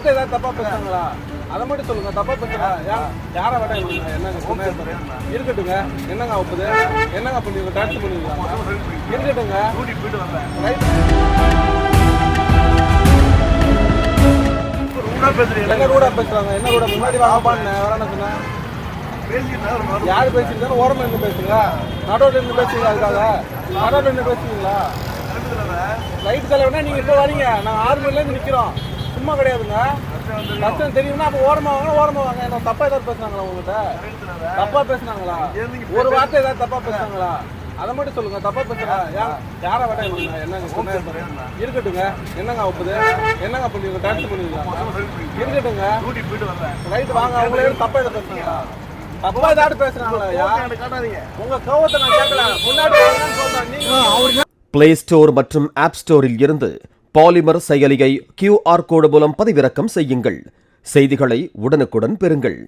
வார்த்தை ஏதாவது தப்பா பேசுறாங்களா? அதை மட்டும் சொல்லுங்க. தப்பா பேசுறா யாரை விட என்னங்க சொன்ன இருக்கட்டுங்க. என்னங்க ஒப்புது? என்னங்க பண்ணுவீங்க? டான்ஸ் பண்ணுவீங்களா? இருக்கட்டுங்க. என்ன ரூடா பேசுறாங்க? என்ன ரூடா? முன்னாடி வாங்கப்பான்னு வேற என்ன சொன்ன? யாரு பேசிருக்காங்க? ஓரமா இருந்து பேசுங்க. நடுவில் இருந்து பேசுவீங்களா? அதுக்காக நடுவில் இருந்து பேசுவீங்களா? லைட் தலைவனா நீங்க இப்ப வரீங்க. நாங்க 6 மணில இருந்து நிக்கிறோம். சும்மா கிடையாதுங்க. கஷ்டம் தெரியும்னா அப்ப ஓரமா வாங்க. என்ன தப்பா ஏதாவது பேசுனாங்களா உங்ககிட்ட? தப்பா பேசுனாங்களா? ஒரு வார்த்தை ஏதாவது தப்பா பேசுனாங்களா? அதை மட்டும் சொல்லுங்க. தப்பா பேசுறா யாரை விட என்னங்க சொன்ன இருக்கட்டுங்க. என்னங்க ஒப்புது? என்னங்க பண்ணுவீங்க? டான்ஸ் பண்ணுவீங்களா? இருக்கட்டுங்க. ரைட் வாங்க. அவங்களே தப்பா ஏதாவது பேசுனாங்களா? தப்பா ஏதாவது பேசுறாங்களா? உங்க கோவத்தை நான் கேட்கல. முன்னாடி சொல்றேன். பிளே ஸ்டோர் மற்றும் ஆப் ஸ்டோரில் இருந்து பாலிமர் செயலியை QR கோடு மூலம் பதிவிறக்கம் செய்யுங்கள். செய்திகளை உடனுக்குடன் பெறுங்கள்.